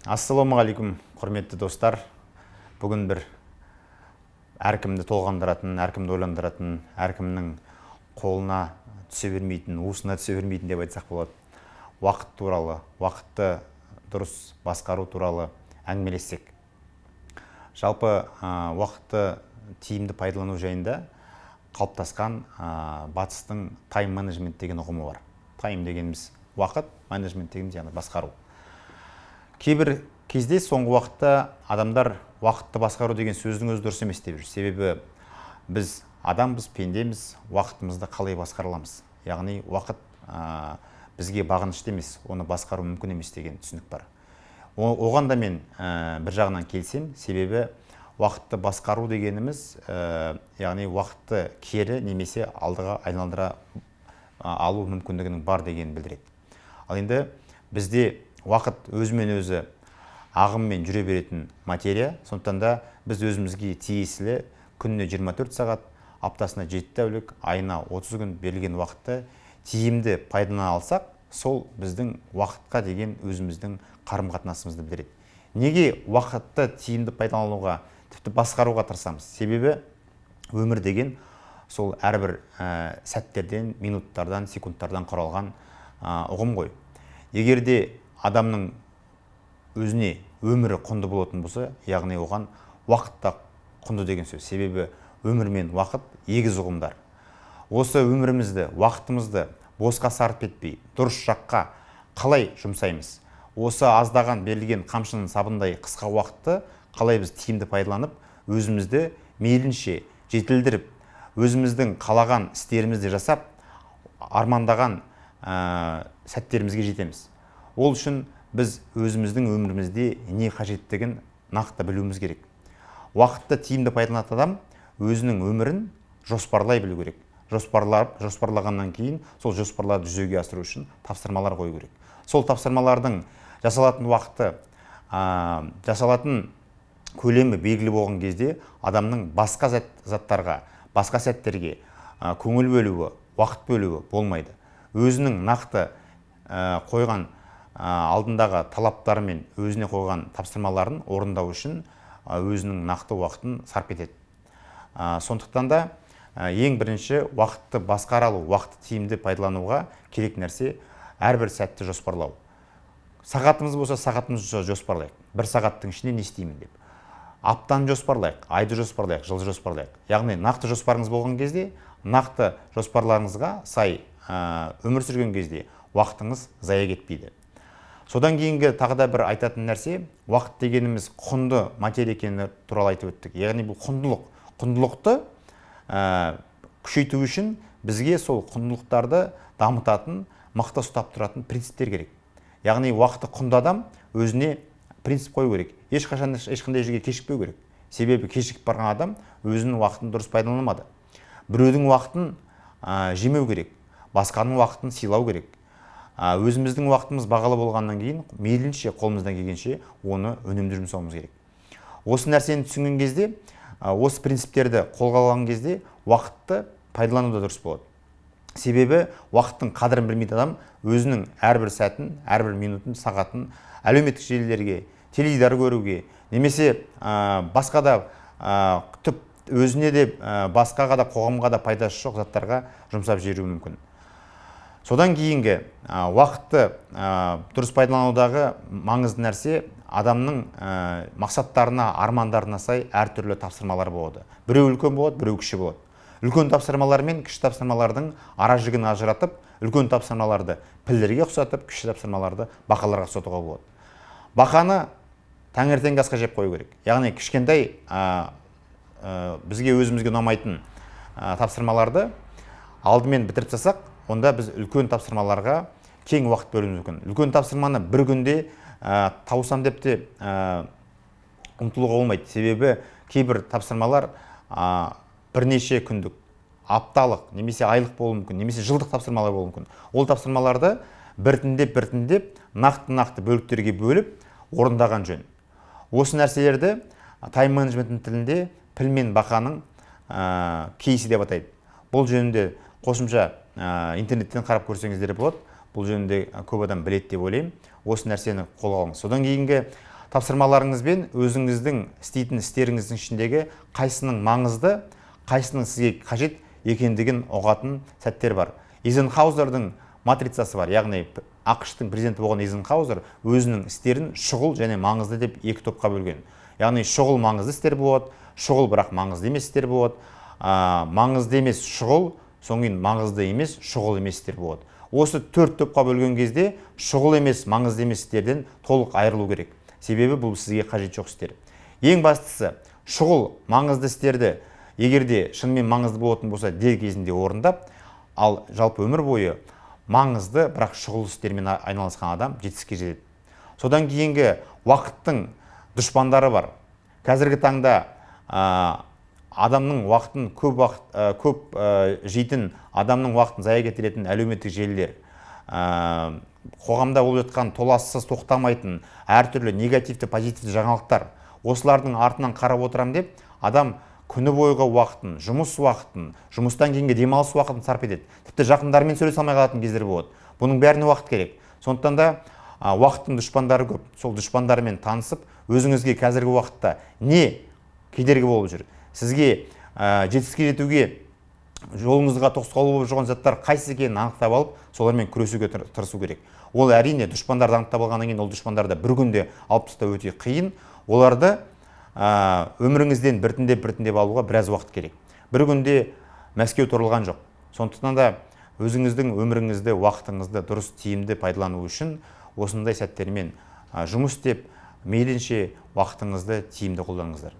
Ассалаумағалейкум, құрметті достар. Бүгін бір әркімді толғандыратын, әркімді ойландыратын, әркімнің қолына түсе бермейтін, уысына түсе бермейтін деп айтсақ болады. Уақыт туралы, уақытты дұрыс басқару туралы әңгімелессек. Жалпы уақытты тиімді пайдалану жайында қалыптасқан батыстың тайм менеджмент деген ұғымы бар. Тайм дегеніміз уақыт, менеджмент дегеніміз яғни басқару. Кейбір кезде соңғы уақытта адамдар уақытты басқару деген сөздің өзі дұрыс емес деп жүр. Себебі біз адамбыз, пендеміз, уақытымызды қалай басқара аламыз? Яғни уақыт бізге бағынышты емес, оны басқару мүмкін емес деген түсінік бар. Оған да мен бір жағынан келсем, себебі уақытты басқару дегеніміз, яғни уақытты кері немесе алдыға айналдыра алу мүмкіндігінің бар деген білдіреді. Ал енді бізде уақыт өзімен өзі ағыммен жүре беретін материя, сондықтан да біз өзімізге тиесілі күніне 24 сағат, аптасына 7 тәулік, айына 30 күн берілген уақытты тиімді пайдалана алсақ, сол біздің уақытқа деген өзіміздің қарым-қатынасымызды білдіреді. Неге уақытты тиімді пайдалануға, тіпті басқаруға тырысамыз? Себебі өмір деген сол әрбір сәттерден, минуттардан, секундтардан құралған ұғым ғой. Егерде адамның өзіне өмірі құнды болатын болса, яғни оған уақыт та құнды деген сөз. Себебі өмір мен уақыт егіз ұғымдар. Осы өмірімізді, уақытымызды босқа сарп етпей, дұрыс жаққа қалай жұмсаймыз? Осы аздаған берілген қамшының сабындай қысқа уақытты қалай біз тиімді пайдаланып, өзімізді мейлінше жетілдіріп, өзіміздің қалаған істерімізді жасап, армандаған сәттерімізге жетеміз. Ол үшін біз өзіміздің өмірімізде не қажеттігін нақты білуіміз керек. Уақытты тиімді пайдаланатын адам өзінің өмірін жоспарлай білу керек. Жоспарлағаннан кейін сол жоспарларды жүзеге асыру үшін тапсырмалар қою керек. Сол тапсырмалардың жасалатын уақыты, жасалатын көлемі белгілі болған кезде адамның басқа заттарға, басқа сәттерге көңіл бөлуі, уақыт бөлуі болмайды. Өзінің нақты қойған алдындағы талаптары мен өзіне қойған тапсырмаларын орындау үшін өзінің нақты уақытын сарп етеді. Сондықтан да ең бірінші уақытты басқара алу, уақытты тиімді пайдалануға керек нәрсе әрбір сәтті жоспарлау. Сағатымыз болса, сағатымызды жоспарлайық. Бір сағаттың ішінде не істеймін деп. Аптаны жоспарлайық, айды жоспарлайық, жылды жоспарлайық. Яғни нақты жоспарыңыз болған кезде, нақты жоспарларыңызға сай өмір сүрген кезде уақытыңыз зая кетпейді. Содан кейінгі тағы да бір айтатын нәрсе, уақыт дегеніміз құнды материя екені туралы айтып өттік. Яғни бұл құндылық. Құндылықты күшейту үшін бізге сол құндылықтарды дамытатын, мықты ұстап тұратын принциптер керек. Яғни уақыты құнды адам өзіне принцип қою керек. Ешқандай жерге кешікпеу керек. Себебі кешігіп барған адам өзінің уақытын дұрыс пайдаланамады. Біреудің уақытын жемеу керек, басқаның уақытын сыйлау керек. Өзіміздің уақытымыз бағалы болғаннан кейін мейлінше қолымыздан келгенше оны үнемді жұмсауымыз керек. Осы нәрсені түсінген кезде, осы принциптерді қолға алған кезде уақытты пайдалану да дұрыс болады. Себебі уақыттың қадірін білмейтін адам өзінің әрбір сәтін, әрбір минутын, сағатын әлеуметтік желілерге, теледидар көруге, немесе басқа да өзіне де басқаға да қоғамға да пайдасы жоқ заттарға жұмсап жіберуі мүмкін. Содан кейінгі уақытты дұрыс пайдаланудағы маңызды нәрсе адамның мақсаттарына, армандарына сай әртүрлі тапсырмалар болады. Біреу үлкен болады, біреу кіші болады. Үлкен тапсырмалар мен кіші тапсырмалардың ара жігін ажыратып, үлкен тапсырмаларды пілдерге ұқсатып, кіші тапсырмаларды бақаларға ұқсатуға болады. Бақаны таңертеңгі асқа жеп қою керек. Яғни кішкентай бізге өзімізге ұнамайтын тапсырмаларды алдымен бітіріп тастасақ, онда біз үлкен тапсырмаларға кең уақыт бөлуіміз мүмкін. Үлкен тапсырманы бір күнде тауысам деп те ұмтылуға болмайды. Себебі кейбір тапсырмалар бірнеше күндік, апталық, немесе айлық болуы мүмкін, немесе жылдық тапсырмалар болуы мүмкін. Ол тапсырмаларды біртіндеп нақты бөліктерге бөліп орындаған жөн. Осы нәрселерді тайм менеджменттің тілінде піл мен бақаның кейсі деп атайды. Бұл жөнінде қосымша интернеттен қарап көрсеңіздер болады. Бұл жөнінде көп адам біледі деп ойлаймын. Осы нәрсені қолға алыңыз. Содан кейінгі тапсырмаларыңызбен өзіңіздің істейтін істеріңіздің ішіндегі қайсының маңызды, қайсының сізге қажет екендігін ұғатын сәттер бар. Эйзенхаузердің матрицасы бар, яғни ақш-тың президенті болған Эйзенхаузер өзінің істерін шұғыл және маңызды деп екі топқа бөлген. Яғни шұғыл маңызды істер болады, шұғыл бірақ маңызды емес істер болады, маңызды емес шұғыл, соңын кейін маңызды емес шұғыл емес істер болады. Осы төрт топқа бөлген кезде шұғыл емес, маңызды емес істерден толық айырылу керек. Себебі бұл сізге қажет жоқ істер. Ең бастысы, шұғыл маңызды істерді егерде шынымен маңызды болатын болса дер кезінде орындап, ал жалпы өмір бойы маңызды бірақ шұғыл істермен айналысқан адам жетістікке жетеді. Содан кейінгі уақыттың дұшпандары бар. Қазіргі таңда адамның уақытын көп жейтін, адамның уақытын зая кетіретін әлеуметтік желілер, қоғамда болып жатқан толассыз тоқтамайтын әртүрлі негативті, позитивті жаңалықтар, осылардың артынан қарап отырам деп, адам күні бойғы уақытын, жұмыс уақытын, жұмыстан кейінгі демалыс уақытын сарп етеді. Тіпті жақындармен сөйлесе алмай қалатын кездер болады. Бұның бәріне уақыт керек. Сондықтан да уақыттың дұшпандары көп. Сол дұшпандармен танысып, өзіңізге қазіргі уақытта не кедергі болып жүр? Сізге жетістікке жетуге жолыңызға тосқауыл болып жүрген заттар қайсы екенін анықтап алып, солармен күресуге тырысу керек. Ол әрине дұшпандарды анықтап алғаннан кейін ол дұшпандарды бір күнде алып тастау өте қиын. Оларды өміріңізден біртіндеп алуға біраз уақыт керек. Бір күнде Мәскеу тұрылған жоқ. Сондықтан да өзіңіздің өміріңізді, уақытыңызды дұрыс тиімді пайдалану үшін осындай сәттермен жұмыс істеп, мейлінше уақытыңызды тиімді қолданыңыздар.